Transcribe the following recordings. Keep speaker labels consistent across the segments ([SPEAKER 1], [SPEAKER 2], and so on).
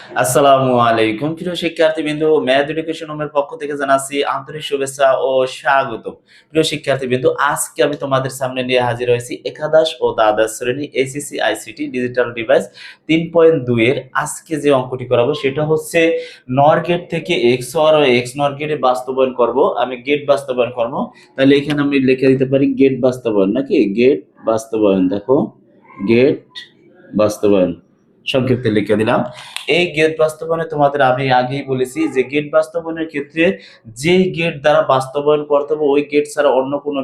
[SPEAKER 1] আসসালামু আলাইকুম প্রিয় শিক্ষার্থীবৃন্দু, ম্যাথ এডুকেশন হোমের পক্ষ থেকে জানাচ্ছি আন্তরিক শুভেচ্ছা ও স্বাগত। প্রিয় শিক্ষার্থীবৃন্দু, আজকে আমি তোমাদের সামনে নিয়ে হাজির হয়েছি একাদশ ও দ্বাদশ শ্রেণী এসএসসি আইসিটি ডিজিটাল ডিভাইস 3.2 এর আজকে যে অঙ্কটি করাবো সেটা হচ্ছে নর গেট থেকে এক্স অর ও এক্স নর গেটে বাস্তবায়ন করব। আমি গেট বাস্তবায়ন করব, তাহলে এখানে আমি লিখে দিতে পারি গেট বাস্তবায়ন, নাকি গেট বাস্তবায়ন। দেখো, গেট বাস্তবায়ন সংক্ষিপ্তে লিখে দিলাম। এই গেট বাস্তবায়নে তোমাদের আমি আগেই বলেছি যে গেট বাস্তবায়নের ক্ষেত্রে যেই গেট দ্বারা বাস্তবায়ন করতে হবে ওই গেট ছাড়া অন্য কোনো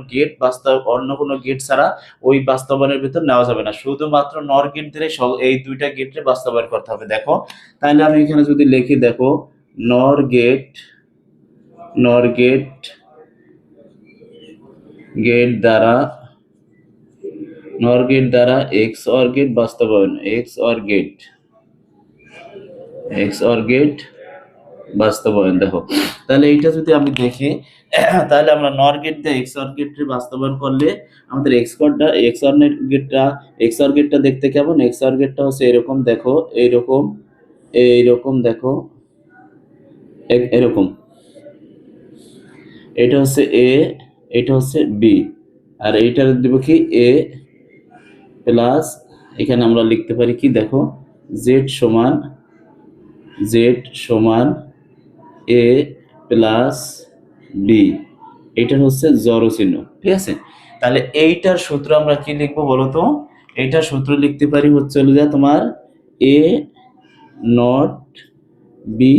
[SPEAKER 1] গেট ছাড়া ওই বাস্তবায়নের ভিতর নেওয়া যাবে না, শুধুমাত্র নর গেট ধরে এই দুইটা গেটে বাস্তবায়ন করতে হবে। দেখো, তাহলে আমি এখানে যদি লিখি, দেখো, নর গেট গেট দ্বারা এক্স অর গেট বাস্তবায়ন, এক্স অর গেট বাস্তবায়ন। দেখো, তাহলে এইটা যদি আমি দেখি, তাহলে আমরা নর গেট দিয়ে এক্স অর গেট বাস্তবায়ন করলে আমাদের এক্স অর গেটটা দেখতে কেমন? এক্স অর গেটটা হচ্ছে এরকম, দেখো, এইরকম দেখো, এরকম। এটা হচ্ছে এ, এটা হচ্ছে বি, আর এইটার দিব কি এ প্লাস, এখানে আমরা লিখতে পারি কি, দেখো, জেড সমান এ প্লাস বি। এইটার হচ্ছে জড় চিহ্ন, ঠিক আছে। তাহলে এইটার সূত্র আমরা কি লিখবো বলো তো? এইটার সূত্র লিখতে পারি হচ্ছে তোমার A not B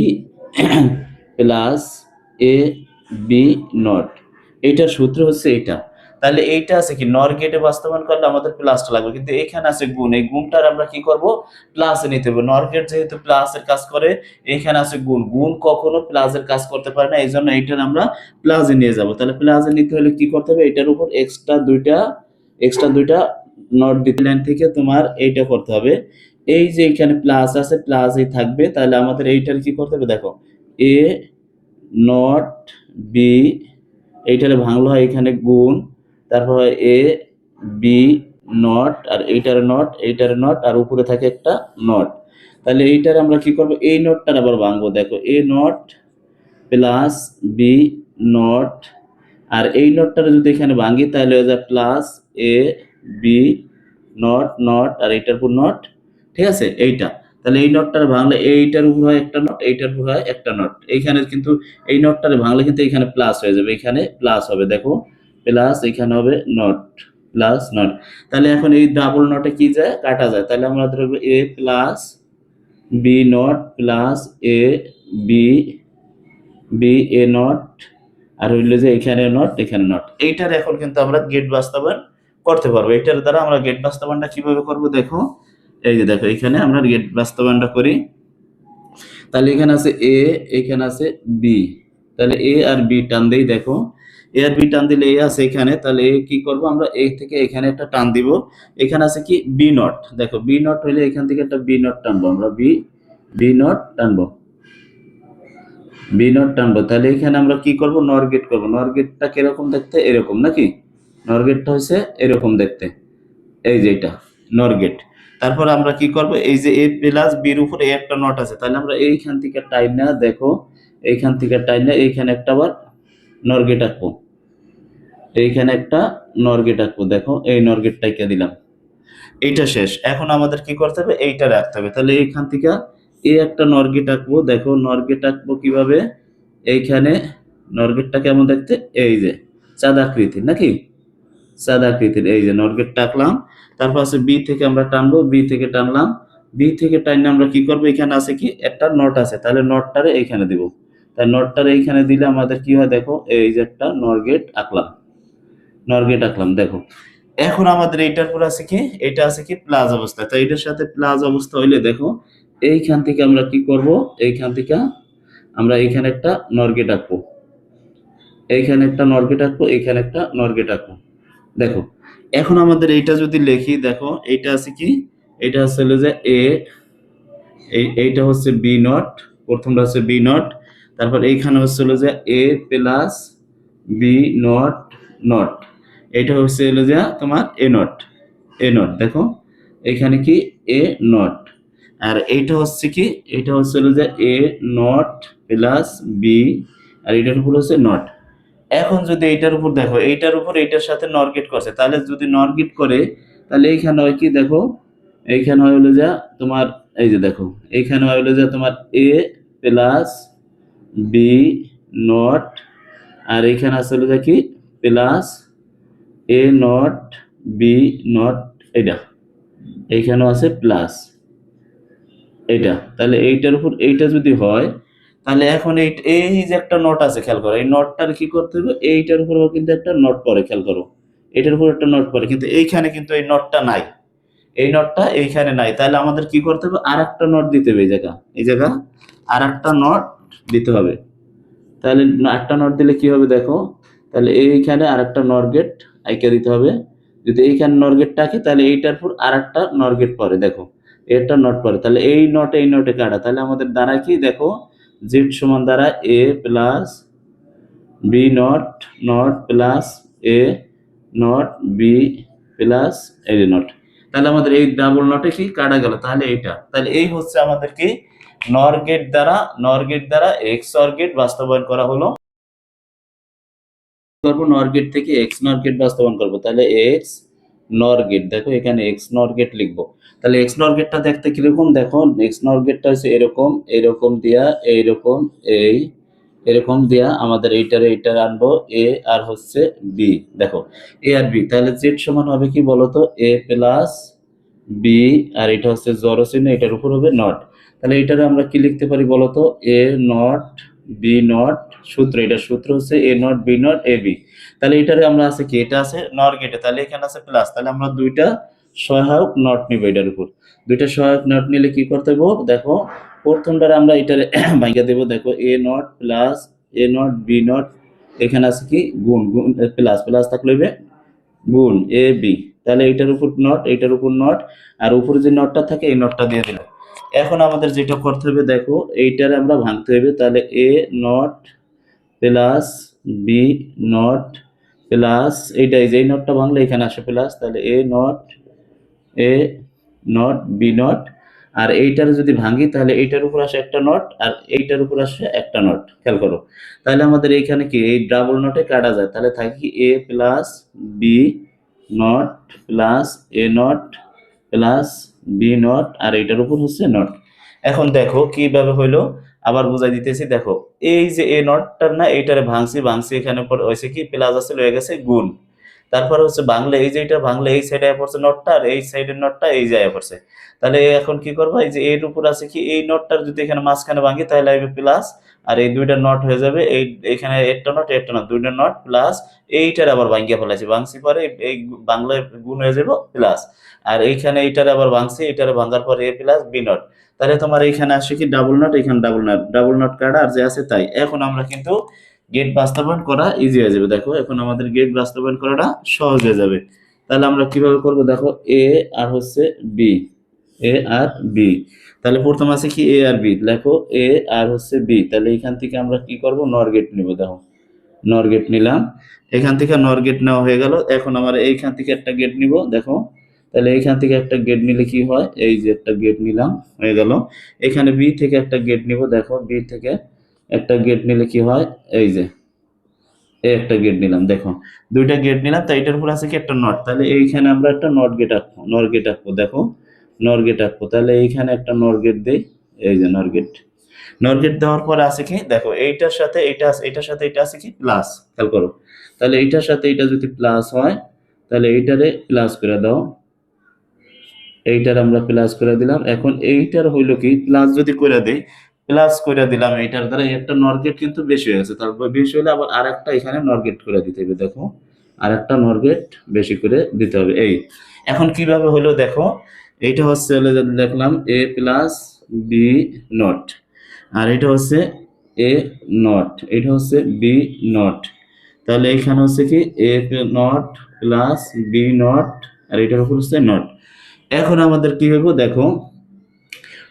[SPEAKER 1] plus A B not. এইটার সূত্র হচ্ছে এইটা। তাহলে এইটা আছে কি, নর গেটে বাস্তবায়ন করলে আমাদের প্লাসটা লাগবে, কিন্তু এখানে আছে গুণ, এই গুণটার আমরা কি করব, প্লাসে নিতে হবে। নর গেট যেহেতু প্লাসের কাজ করে, এখানে আছে গুণ, কখনো প্লাসের কাজ করতে পারে না, এই জন্য এইটার আমরা প্লাসে নিয়ে যাব। তাহলে প্লাসে নিতে হলে কি করতে হবে, এটার উপর এক্সট্রা দুইটা নট দিতে লাইন থেকে তোমার এইটা করতে হবে। এই যে এখানে প্লাস আছে, প্লাসই থাকবে, তাহলে আমাদের এইটার কি করতে হবে, দেখো, এ নট বি, এইটারে ভাঙলো হয় এখানে গুণ, তারপর এ বি নট, আর এইটার নট, আর উপরে থাকে একটা নট। তাহলে এইটার আমরা কি করব, এই নটটার আবার ভাঙবো। দেখো, A not plus B not, আর এই নটটার যদি এখানে ভাঙি তাহলে হয়ে যায় প্লাস এ বি নট, আর এইটার উপর নট, ঠিক আছে, এইটা। তাহলে এই নটটার ভাঙলে এইটার উপর হয় একটা নট, এইটার উপর হয় একটা নট। এইখানে কিন্তু এই নটটারে ভাঙলে কিন্তু এখানে প্লাস হয়ে যাবে, এখানে প্লাস হবে, দেখো, প্লাস, এখানে হবে নট, প্লাস নট। তাহলে এখন এই ডাবল নটে কি যায়, কাটা যায়। তাহলে আমরা ধরবো A plus B not plus A B A not, আর হইলো যে এখানে নট, এখানে নট। এইটার এখন কিন্তু আমরা গেট বাস্তবায়ন করতে পারবো। এটার দ্বারা আমরা গেট বাস্তবায়নটা কিভাবে করব, দেখো, এই যে দেখো, এখানে আমরা গেট বাস্তবায়নটা করি। তাহলে এখানে আছে এ, এখানে আছে বি, তাহলে এ আর বি টান দেই। দেখো, এ আর বি টান দিলে এ আছে এখানে, তাহলে এ কি করব, আমরা এ থেকে এখানে একটা টান দিব। এখানে আছে কি বি নট, দেখো, বি নট হইলে এখান থেকে একটা বি নট টানবো, আমরা বি নট টানবো, তাহলে এখানে আমরা কি করব, নর গেট করবো। নর গেটটা কিরকম দেখতে, এরকম, নাকি? নর গেটটা হচ্ছে এরকম দেখতে, এই যে এটা নর গেট। তারপর আমরা কি করব, এই যে এ প্লাস বির উপরে একটা নট আছে, তাহলে আমরা এইখান থেকে টাইনা, দেখো, এইখান থেকে টাইনা এইখানে একটা আবার নর গেট আঁকবো, এইখানে একটা নর গেট আঁকবো। দেখো, এই নর গেটটাকে দিলাম, এইটা শেষ। এখন আমাদের কি করতে হবে, এইটা রাখতে হবে। তাহলে এইখান থেকে এই একটা নর গেট আঁকবো। দেখো, নর গেট আঁকবো কিভাবে, এইখানে নর গেটটা কেমন দেখতে, এই যে চাঁদাকৃতির, নাকি? চাঁদাকৃতির, এই যে নর গেটটা আঁকলাম। তারপর আছে বি থেকে আমরা টানবো, বি থেকে টানলাম, বি থেকে টানলে আমরা কি করবো, এখানে আছে কি একটা নট আছে, তাহলে নটটারে এইখানে দিব। তাই নটটারে এইখানে দিলে আমাদের কি হয়, দেখো, এই যে একটা নর গেট আঁকলাম, দেখো। এখন আমাদের এইটার পর আছে কি, এটা আছে কি প্লাস অবস্থা, তাই এটার সাথে প্লাস অবস্থা হইলে দেখো, এইখান থেকে আমরা কি করব, এইখান থেকে আমরা এইখানে একটা নর গেট আঁকবো, এইখানে একটা নর গেট আঁকবো, এইখানে একটা নর গেট আঁকবো। দেখো, এখন আমাদের এইটা যদি লিখি, দেখো, এইটা আছে কি, এটা হচ্ছে যে এ, এইটা হচ্ছে বি নট, প্রথমটা হচ্ছে বি নট, তারপর এইখানে হচ্ছে যে এ প্লাস বি নট, এটা হচ্ছে যে তোমার এ নট, দেখো, এখানে কি এ নট। আর এইটা হচ্ছে কি, এটা হচ্ছে হলো যে এ নট প্লাস বি, আর এটার উপর হচ্ছে নট। এখন যদি এইটার উপর দেখো, এইটার উপর এইটার সাথে নর গেট করছে, তাহলে যদি নর গেট করে তাহলে এইখানে হয় কি দেখো, এইখানে হয় হলো যা তোমার, এই যে দেখো এইখানে হয় হলো যা তোমার এ প্লাস বি নট, আর এইখানে আছে হলো যা কি plus A not B not, এটা এইখানেও আছে প্লাস এইটা। তাহলে এইটার উপর এইটা যদি হয় তাহলে এখন এই যে একটা নট আছে, খেয়াল করো এই নটটার কি করতে হবে, এইটার উপরেও কিন্তু একটা নট পড়ে, খেয়াল করো এটার উপর একটা নট পড়ে, কিন্তু এইখানে কিন্তু এই নটটা নাই, এই নটটা এইখানে নাই। তাহলে আমাদের কি করতে হবে, আর একটা নট দিতে হবে, এই জায়গা আর একটা নট দিতে হবে। তাহলে একটা নট দিলে কি হবে দেখো, তাহলে এইখানে আর একটা নর গেট আইকা দিতে হবে। যদি এইখানে নর গেট থাকে তাহলে এইটার পর আর একটা নর গেট পরে, দেখো একটা নট পরে, তাহলে এই নটে কাটা, তাহলে আমাদের দাঁড়ায় কি দেখো, জেড সমান দ্বারা A plus B not not plus A not B plus A not. তাহলে আমাদের এই ডাবল নটে কি কাটা গেল, তাহলে এইটা, তাহলে এই হচ্ছে আমাদের কি নর গেট দ্বারা এক্স অর গেট বাস্তবায়ন করা হলো। করবো নর গেট থেকে এক্স নর গেট বাস্তবায়ন করবো, তাহলে এক্স নর গেট, দেখো এখানে এক্স নর গেট লিখবো। তাহলে এক্স নর গেটটা দেখতে কিরকম দেখো, এক্স নর গেটটা হচ্ছে এরকম এরকম দিয়া এইরকম এই এরকম দিয়া আমাদের এইটার আনবো এ আর হচ্ছে বি, দেখো এ আর বি, তাহলে জেড সমান হবে কি বলতো এ প্লাস বি, আর এটা হচ্ছে জড় চিহ্ন, এটার উপর হবে নট। তাহলে এটারে আমরা কি লিখতে পারি বলতো, এ নট বি নট, সূত্র এটা সূত্র হচ্ছে A not B not A B. তাহলে এটারে আমরা আছে কি, এটা আছে নর গেটে, তাহলে এখানে আছে প্লাস, তাহলে আমরা দুইটা সহায়ক নট নিব, এটার উপর দুইটা সহায়ক নট নিলে কি করতে হবে দেখো, প্রথমটারে আমরা এটারে ভাঙিয়ে দেবো, দেখো A not plus A not B not, এখানে আছে কি গুণ গুণ প্লাস প্লাস থাকলে হবে গুণ এ বি, তাহলে এইটার উপর নট এইটার উপর নট, আর উপরে যে নটটা থাকে এই নটটা দিয়ে দিলাম। এখন আমাদের যেটা করতে হবে দেখো, এইটারে আমরা ভাঙতে হবে, তাহলে A not plus B not plus এইটাই যে নটটা ভাঙলে এখানে আসে প্লাস, তাহলে এ নট বি নট, আর এইটার যদি ভাঙি তাহলে এইটার উপর আসে একটা নট আর এইটার উপর আসে একটা নট, খেয়াল করো। তাহলে আমাদের এইখানে কি এই ডাবল নটে কাটা যায়, তাহলে থাকে কি A plus B not plus A not plus B not, আর এইটার উপর হচ্ছে নট। এখন দেখো কিভাবে হইলো, আবার বুঝাই দিতেছি, দেখো এই যে এ নটটার না এইটারে ভাঙছি ভাঙছি, এখানে হয়েছে কি প্লাস আছে লয়ে গেছে গুণ, তারপরে হচ্ছে বাংলা এই যে এটা বাংলা এই সাইডে পড়ছে নটটা, আর এই সাইডের নটটা এই জায়গায় পড়ছে। তাহলে এখন কি করবো, এই যে এর উপর আছে কি এই নটটার যদি এখানে মাঝখানে ভাঙি তাহলে আসবে প্লাস, আর এই দুইটা নট হয়ে যাবে এই এখানে একটা নট দুইটা নট প্লাস, এইটার আবার ভাঙ্গিয়া ফেলাইছি ভাঙছি পরে এই বাংলায় গুণ হয়ে যাবো প্লাস, আর এইখানে এইটার আবার ভাঙছি এইটারে ভাঙার পরে এ প্লাস বি নট। তাহলে তোমার এইখানে আসে কি ডাবল নট, এখানে ডাবল নট কাটা, আর যে আছে তাই। এখন আমরা কিন্তু গেট বাস্তবায়ন করা ইজি হয়ে যাবে, দেখো এখন আমাদের গেট বাস্তবায়ন করাটা সহজ হয়ে যাবে। তাহলে আমরা কিভাবে করব দেখো, এ আর হচ্ছে বি, এ আর বি, তাহলে প্রথম আছে কি এ আর বি, দেখো এ আর হচ্ছে বি, তাহলে এখান থেকে আমরা কি করব নর গেট নিব, দেখো নর গেট নিলাম, এখান থেকে নর গেট নেওয়া হয়ে গেল। এখন আমরা এইখান থেকে একটা গেট নিব, দেখো তাহলে এইখান থেকে একটা গেট নিলে কি হয়, এই যে একটা গেট নিলাম হয়ে গেল। এখানে বি থেকে একটা গেট নিব, দেখো বি থেকে একটা গেট নিলে কি হয়, এই যে এই একটা গেট নিলাম, দেখো দুইটা গেট নিলাম, তাই এটার উপর আছে কি একটা নট, তাহলে এইখানে আমরা একটা নট গেট আঁকবো, নর গেট আঁকবো, দেখো নর গেট আঁকবো, তাহলে এইখানে একটা নর গেট দেই, এই যে নর গেট, নর গেট দেওয়ার পরে আছে কি দেখো এইটার সাথে এইটা আছে, এইটার সাথে এটা আছে কি প্লাস, খেয়াল করো। তাহলে এইটার সাথে এটা যদি প্লাস হয় তাহলে এইটারে প্লাস করে দাও, এইটার আমরা প্লাস করে দিলাম। এখন এইটার হইলো কি প্লাস যদি করে দেই, প্লাস করে দিলাম এইটার দ্বারা একটা নরগেট কিন্তু বেশি হয়ে গেছে, তারপর বেশি হলে আবার আর একটা এখানে নরগেট করে দিতে হবে, দেখো আর একটা নরগেট বেশি করে দিতে হবে। এই এখন কিভাবে হলো দেখো, এইটা হচ্ছে হলো যে দেখলাম এ প্লাস বি নট, আর এটা হচ্ছে এ নট, এটা হচ্ছে বি নট, তাহলে এখানে হচ্ছে কি এ নট প্লাস বি নট, আর এটার উপর হচ্ছে নট। এখন আমাদের কি হইব দেখো,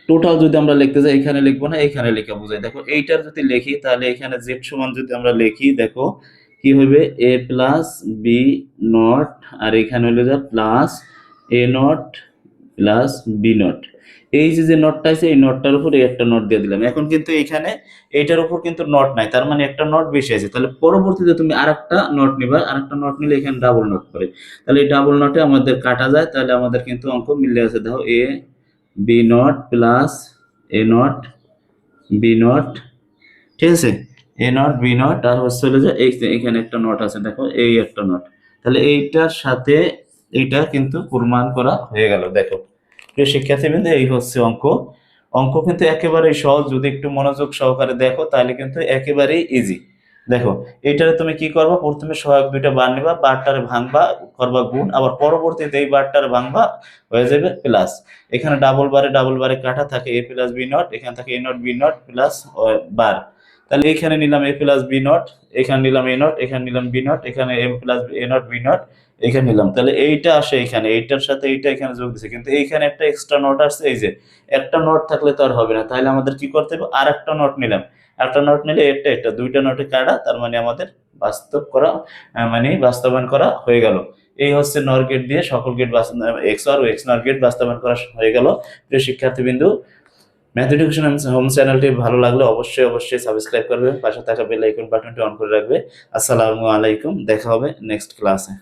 [SPEAKER 1] টোটাল যদি আমরা লিখতে যাই এখানে লিখবো না, এখানে লেখা বোঝাই, দেখো এইটার যদি লিখি তাহলে এখানে জেড সমান যদি আমরা লিখি, দেখো কি হবে এ প্লাস বি নট, আর এখানে হলো যা plus A not plus B not, এই যে নটটা আছে এই নটটার উপর এই একটা নট দিয়ে দিলাম। এখন কিন্তু এখানে এইটার উপর কিন্তু নট নাই, তার মানে একটা নট বেশি আছে। তাহলে পরবর্তীতে তুমি আরেকটা নট নিবা, আরেকটা নট নিলে এখানে ডাবল নট পড়ে। তাহলে এই ডাবল নটে আমাদের কাটা যায়, তাহলে আমাদের কিন্তু অঙ্ক মিলে আছে। দেখো A B not plus A not B not, ঠিক আছে, এ নট বি নট আর হচ্ছে হলো যে এইখানে একটা নট আছে, দেখো এই একটা নট। তাহলে এইটার সাথে এইটা কিন্তু প্রমাণ করা হয়ে গেল। দেখো প্রিয় শিক্ষার্থীবৃন্দ, এই হচ্ছে অঙ্ক। অঙ্ক কিন্তু একেবারেই সহজ, যদি একটু মনোযোগ সহকারে দেখো তাহলে কিন্তু একেবারেই ইজি। দেখো এইটারে তুমি কি করবা, প্রথমে সহায়ক দুইটা বার নিবা, বারটারে ভাঙবা, করবা গুণ, আবার পরবর্তীতে এই বারটারে ভাঙবা, হয়ে যাবে প্লাস। এখানে ডাবল বারে কাটা থাকে এ প্লাস বি নট, এখানে থাকে এ নট বি নট প্লাস বার। তাহলে এখানে নিলাম এ প্লাস বি নট, এখানে নিলাম এ নট, এখানে নিলাম বি নট, এখানে A plus A not B not, এখানে নিলাম। তাহলে এইটা আসে এখানে, এইটার সাথে এইটা এখানে যোগ দিছে, কিন্তু এইখানে একটা এক্সট্রা নোট আসছে। এই যে একটা নোট থাকলে তো আর হবে না, তাহলে আমাদের কি করতে হবে, আর একটা নোট নিলাম। একটা নোট নিলে এটা একটা দুইটা নোটে কাটা, তার মানে আমাদের বাস্তব করা মানে বাস্তবায়ন করা হয়ে গেল। এই হচ্ছে নর গেট দিয়ে সকল গেট এক্স আর এক্স নর গেট বাস্তবায়ন করা হয়ে গেল। প্রিয় শিক্ষার্থীবৃন্দু, ম্যাথ এডুকেশন হোম চ্যানেলটি ভালো লাগলে অবশ্যই সাবস্ক্রাইব করবে, পাশে থাকা বেল আইকন বাটনটি অন করে রাখবে। আসসালামু আলাইকুম, দেখা হবে নেক্সট ক্লাসে।